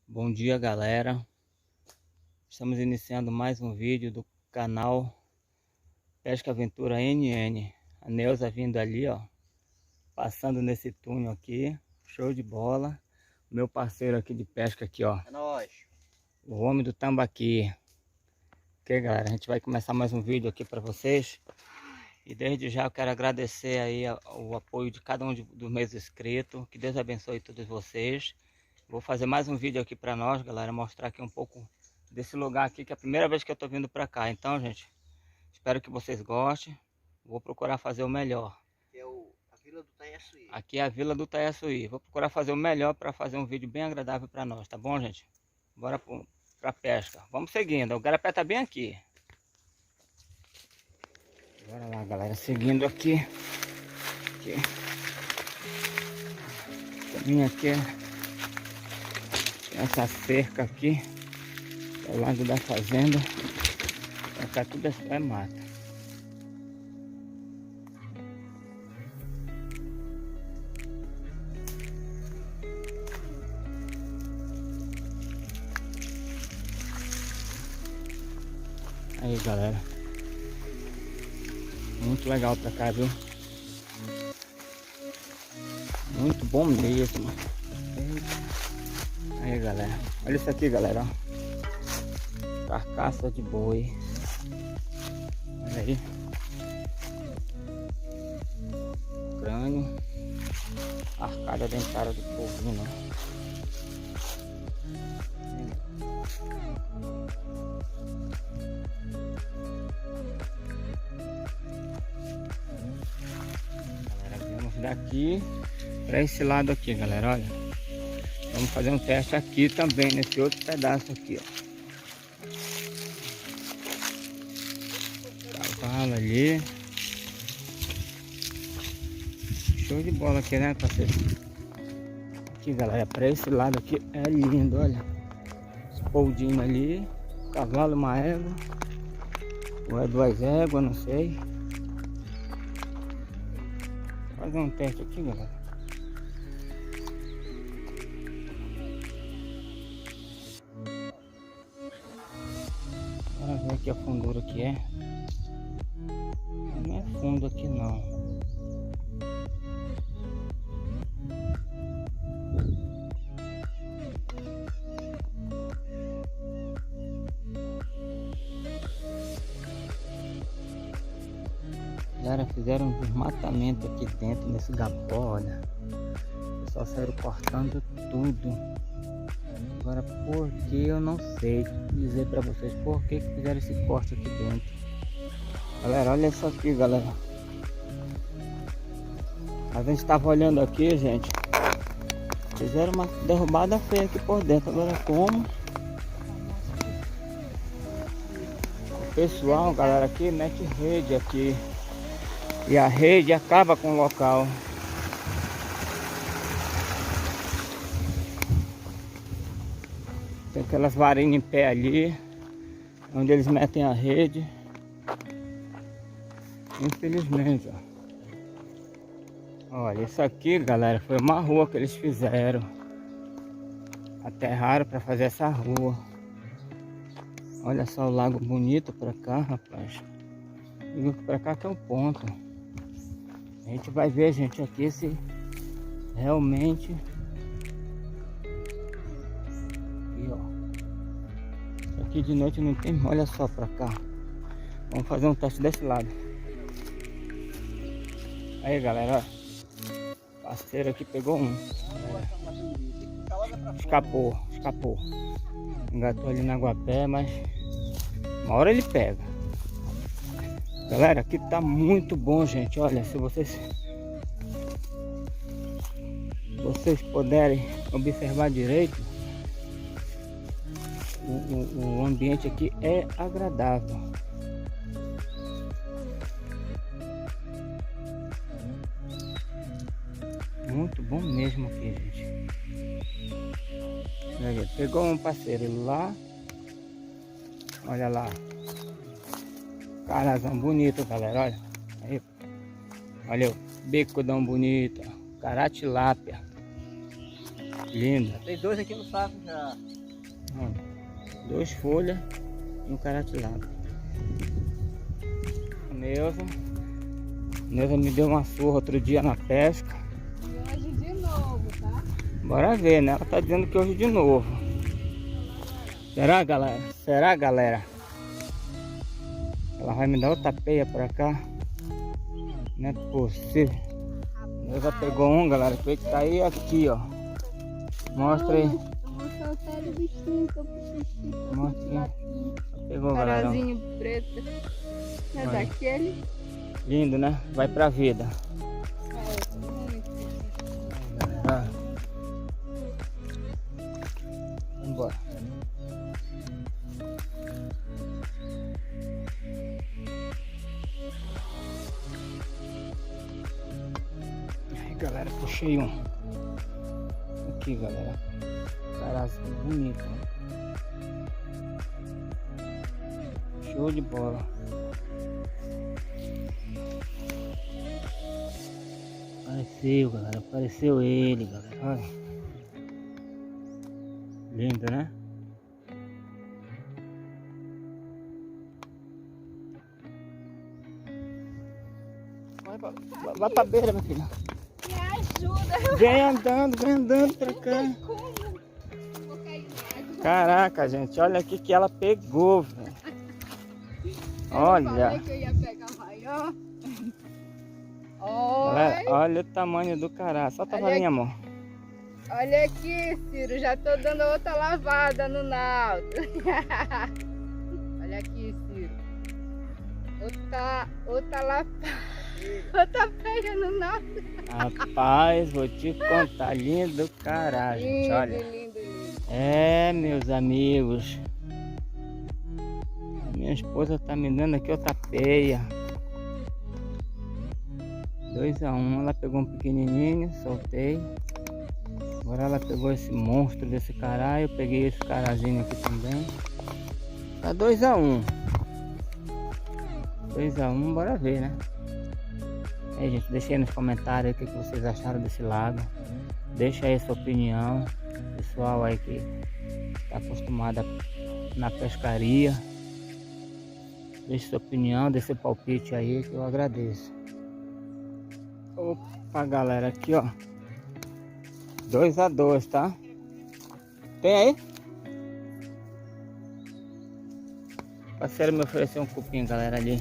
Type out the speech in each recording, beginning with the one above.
Bom dia, galera. Estamos iniciando mais um vídeo do canal Pesca Aventura NN. A Neuza vindo ali, ó, passando nesse túnel aqui. Show de bola. Meu parceiro aqui de pesca aqui, ó. É nóis. O homem do tambaqui. Ok, galera, a gente vai começar mais um vídeo aqui para vocês. E desde já eu quero agradecer aí o apoio de cada um dos meus inscritos. Que Deus abençoe todos vocês. Vou fazer mais um vídeo aqui para nós, galera, mostrar aqui um pouco desse lugar aqui, que é a primeira vez que eu tô vindo para cá. Então, gente, espero que vocês gostem. Vou procurar fazer o melhor. Que é a Vila do Taiaçuí. Aqui é a Vila do Taiaçuí. Vou procurar fazer o melhor para fazer um vídeo bem agradável para nós, tá bom, gente? Bora para pesca. Vamos seguindo. O garapé tá bem aqui. Bora lá, galera, seguindo aqui. Caminho aqui. Essa cerca aqui ao lado da fazenda, pra cá tudo é mata. Aí, galera, muito legal pra cá, viu? Muito bom mesmo. Aí, galera, olha isso aqui, galera, ó. Carcaça de boi. Olha aí. Crânio. Arcada dentária do bovino. Galera, vamos daqui para esse lado aqui, galera, olha. Vamos fazer um teste aqui também, nesse outro pedaço aqui, ó. Cavalo ali. Show de bola aqui, né, parceiro? Aqui, galera, para esse lado aqui é lindo, olha. Os poldinhos ali. Cavalo, uma égua. Ou é duas éguas, não sei. Vou fazer um teste aqui, galera. Vamos ver aqui a fundura que é. Não é fundo aqui não. Galera, fizeram um desmatamento aqui dentro nesse gapó, olha. O pessoal saíram cortando tudo. Agora, por que eu não sei dizer pra vocês por que fizeram esse corte aqui dentro. Galera, olha isso aqui, galera. A gente estava olhando aqui, gente. Fizeram uma derrubada feia aqui por dentro. Agora como? O pessoal, galera, aqui mete rede aqui. E a rede acaba com o local. Tem aquelas varinhas em pé ali, onde eles metem a rede. Infelizmente, ó. Olha, isso aqui, galera, foi uma rua que eles fizeram. Aterraram para fazer essa rua. Olha só o lago bonito pra cá, rapaz. E pra cá que é o ponto. A gente vai ver, gente, aqui se realmente... Aqui, ó. Aqui de noite não tem... Olha só pra cá. Vamos fazer um teste desse lado. Aí, galera, ó. Parceiro aqui pegou um. Escapou. Engatou ali na aguapé, mas uma hora ele pega. Galera, aqui tá muito bom, gente. Olha, se vocês puderem observar direito, o ambiente aqui é agradável. Muito bom mesmo aqui, gente. Aí, pegou um parceiro lá. Olha lá. Carazão bonito, galera, olha. Aí, olha o becudão bonito. Caratilápia. Lindo. Já tem 2 aqui no saco já. Ó, 2 folhas e um caratilado. Neuza me deu uma surra outro dia na pesca. E hoje de novo, tá? Bora ver, né? Ela tá dizendo que hoje de novo. Será, galera? Será, galera? Ela vai me dar outra peia pra cá? Não é possível. Neuza pegou um, galera. Que tá aí aqui, ó. Mostra aí. Eu vou soltar o bichinho que eu preciso. Mostra aí. Pegou, galera. Carazinho preto. É Olha. daquele? Lindo, né? Vai pra vida. É, muito. Ah. Vambora. Aí, galera, puxei um. Aqui, galera. Carazinho bonito, né? Show de bola. Apareceu, galera. Apareceu ele, galera. Olha. Lindo, né? Vai pra beira, minha filha. Me ajuda. Vem andando pra cá. Como? Vou cair mais. Caraca, gente. Olha aqui que ela pegou, velho. Eu Olha. falei que eu ia pegar maior. Galera, Oi. olha o tamanho do cará. Solta a Olha varinha, amor. Olha aqui, Ciro. Já tô dando outra lavada no Naldo. Olha aqui, Ciro. Outra lavada. Outra pega no Naldo. Rapaz, vou te contar. Lindo cará, gente. Lindo, Olha. lindo, lindo. É, meus amigos. A minha esposa tá me dando aqui outra peia. 2 a 1. Ela pegou um pequenininho, soltei. Agora ela pegou esse monstro desse cará. Eu peguei esse carazinho aqui também. Tá 2 a 1. 2 a 1, bora ver, né? Aí, gente, deixa aí nos comentários o que vocês acharam desse lago. Deixa aí a sua opinião. Pessoal aí que tá acostumado na pescaria. Deixe sua opinião, dê seu palpite aí que eu agradeço. Opa, galera, aqui ó. 2 a 2, tá? Tem aí? O parceiro me ofereceu um cupim, galera, ali.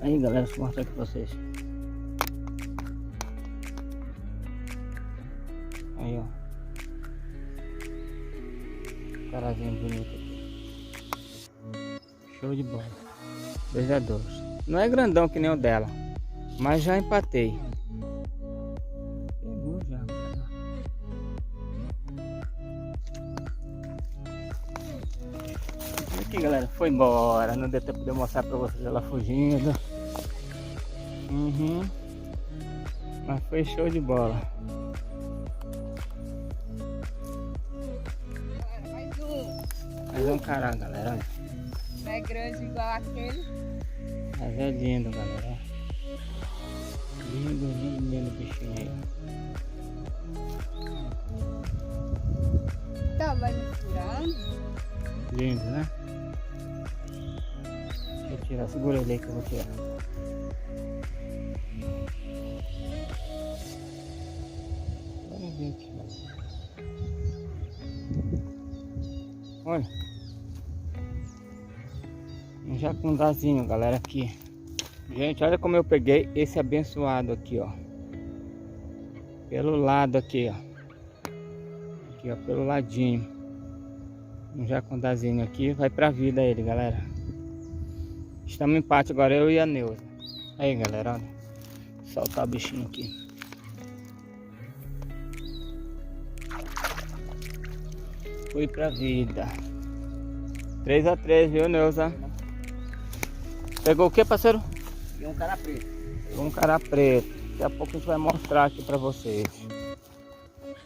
Aí, galera, deixa eu mostrar aqui pra vocês. Aí, ó. Carazinho bonito aqui. Show de bola. 2 a 2. Não é grandão que nem o dela, mas já empatei. Pegou já, cara. Aqui, galera, foi embora. Não deu tempo de eu mostrar pra vocês ela fugindo. Mas foi show de bola. Mais um. Mais um cará, galera. Não é grande igual aquele. Mas é lindo, galera. Lindo, lindo, lindo bichinho aí. Tava misturando. Lindo, né? Vou tirar, segura ele aí que eu vou tirar. Olha, gente. Olha. Um jacundazinho, galera, aqui. Gente, olha como eu peguei esse abençoado aqui, ó. Pelo lado aqui, ó. Aqui, ó, pelo ladinho. Um jacundazinho aqui, vai pra vida ele, galera. Estamos em empate agora, eu e a Neuza. Aí, galera, olha. Soltar o bichinho aqui. Foi pra vida. 3 a 3, viu, Neuza? Pegou o que, parceiro? E um cara preto. Pegou um cará preto. Daqui a pouco a gente vai mostrar aqui pra vocês.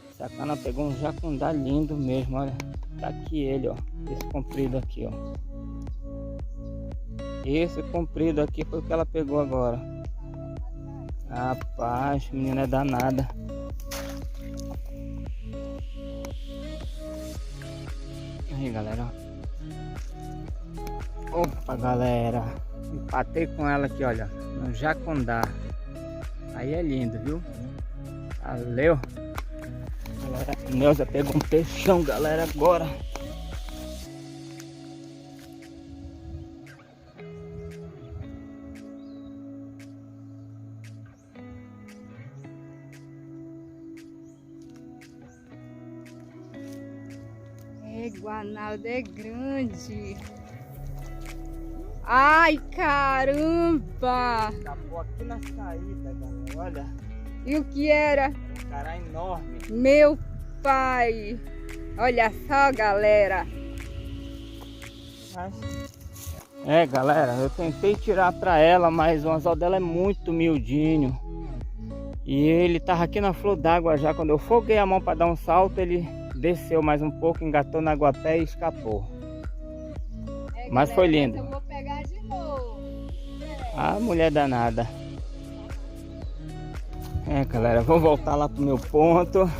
Essa cana pegou um jacundá lindo mesmo, olha. Tá aqui ele, ó. Esse comprido aqui, ó. Esse comprido aqui foi o que ela pegou agora. Rapaz, menina é danada. Aí, galera. Opa, galera. Empatei com ela aqui, olha. No Jacundá. Aí é lindo, viu? Valeu. Galera, a Neuza pegou um peixão, galera, agora. Guanaldo é grande. Ai, caramba! Acabou aqui na saída, galera, olha. E o que era? Um cará enorme. Meu pai! Olha só, galera. É, galera, eu tentei tirar pra ela, mas o anzol dela é muito miudinho. E ele tava aqui na flor d'água já. Quando eu foguei a mão para dar um salto, ele desceu mais um pouco, engatou na aguapé e escapou. Mas galera, foi lindo. Eu vou pegar de novo. A mulher danada. É, galera, vou voltar lá pro meu ponto.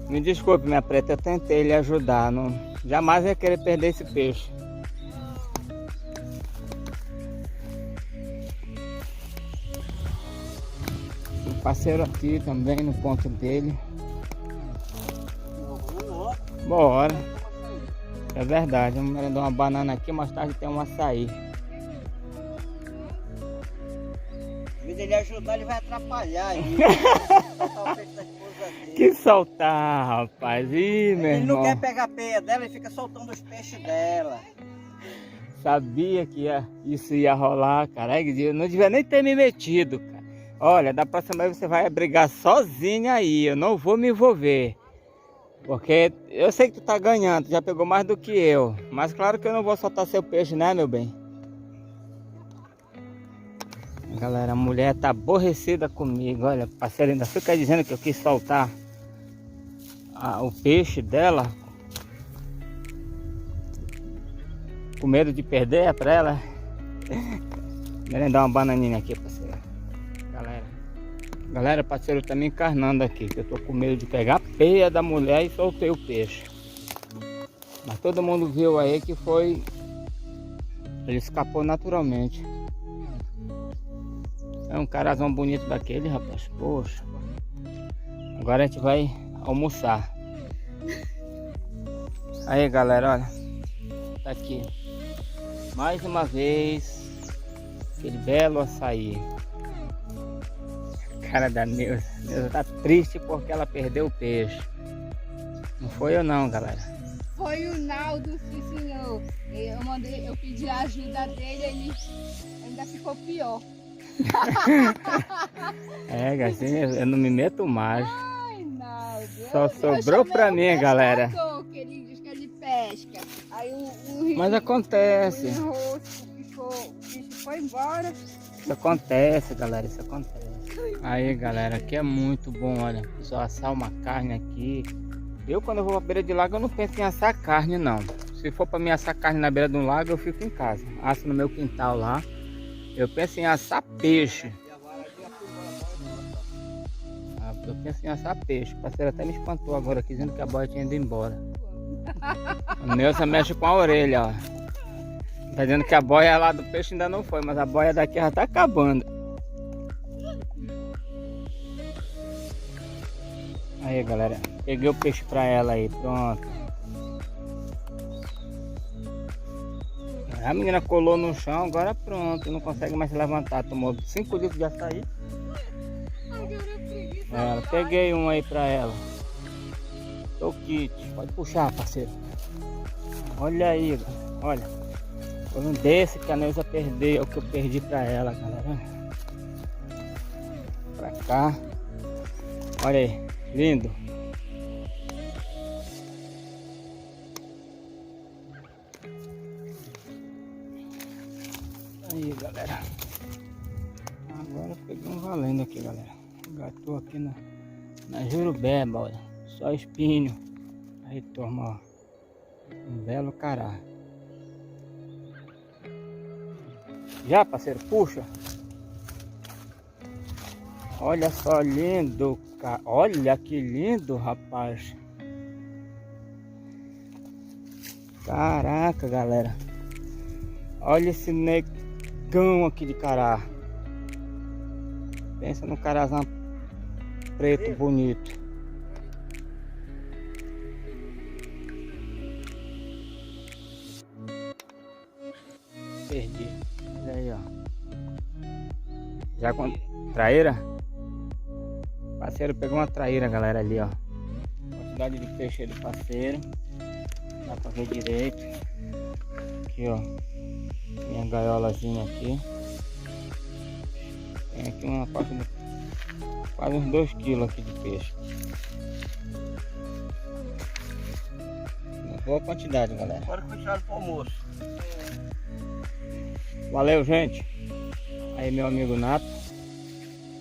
Me desculpe, minha preta, eu tentei lhe ajudar. Não, jamais ia querer perder esse peixe. O parceiro aqui também no ponto dele. Bora. É verdade, vamos merendar uma banana aqui, mais tarde tem um açaí. Em vez dele ajudar, ele vai atrapalhar aí. Que soltar, rapaz. Ih, meu Ele irmão. não quer pegar a peia dela, ele fica soltando os peixes dela. Sabia que isso ia rolar, cara. Eu não devia nem ter me metido, cara. Olha, da próxima vez você vai brigar sozinho aí. Eu não vou me envolver. Porque eu sei que tu tá ganhando, tu já pegou mais do que eu. Mas claro que eu não vou soltar seu peixe, né, meu bem? Galera, a mulher tá aborrecida comigo. Olha, parceiro, ainda fica dizendo que eu quis soltar o peixe dela. Com medo de perder pra ela. Merendar uma bananinha aqui, parceiro. Galera, parceiro, tá me encarnando aqui, que eu tô com medo de pegar a peia da mulher e soltei o peixe. Mas todo mundo viu aí que foi... Ele escapou naturalmente. É um carazão bonito daquele, rapaz. Poxa. Agora a gente vai almoçar. Aí, galera, olha. Tá aqui. Mais uma vez. Aquele belo açaí. Cara da Neuza. Neuza tá triste porque ela perdeu o peixe. Não foi eu não, galera. Foi o Naldo que ensinou. Eu pedi a ajuda dele, ele ainda ficou pior. É, Garcinha, eu não me meto mais. Ai, Naldo. Só sobrou pra mim, galera. Que ele diz que ele pesca. Aí o Mas acontece. O rosto ficou, o bicho foi embora. Isso acontece, galera, isso acontece. Aí, galera, aqui é muito bom, olha. Só assar uma carne aqui. Eu, quando eu vou pra beira de lago, eu não penso em assar carne, não. Se for pra mim assar carne na beira de um lago, eu fico em casa. Asso no meu quintal lá. Eu penso em assar peixe. Eu penso em assar peixe. O parceiro até me espantou agora aqui, dizendo que a boia tinha ido embora. O Neuza mexe com a orelha, ó. Tá dizendo que a boia lá do peixe ainda não foi, mas a boia daqui já tá acabando. Aí, galera, peguei o peixe pra ela aí, pronto. A menina colou no chão, agora pronto, não consegue mais se levantar. Tomou 5 litros de açaí. Peguei um aí pra ela. Tô kit, pode puxar, parceiro. Olha aí, olha. Foi um desse que a Neuza perdeu, que eu perdi pra ela, galera. Pra cá. Olha aí, lindo. Aí, galera. Agora eu peguei um valendo aqui, galera. Engatou aqui na jurubeba, olha. Só espinho. Aí, turma, ó. Um belo cará. Já, parceiro, puxa. Olha só, lindo, cara. Olha que lindo, rapaz. Caraca, galera. Olha esse negão aqui de cará. Pensa no carazão preto bonito. Perdi. Olha aí, ó. Já com traíra? O parceiro pegou uma traíra, galera, ali, ó. Quantidade de peixe aí do parceiro. Dá pra ver direito. Aqui, ó. Minha gaiolazinha aqui. Tem aqui uma parte de quase uns 2 kg aqui de peixe. Uma boa quantidade, galera. Agora continuar pro almoço. Valeu, gente. Aí meu amigo Nato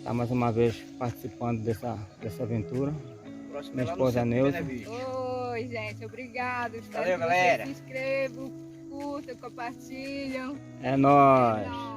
tá mais uma vez participando dessa aventura. Próximo Minha é lá no esposa centro de Neuza. Benevides. Oi, gente, obrigado. Espero Valeu, que vocês galera. se inscrevam, curtam, compartilham. É nóis. É nóis.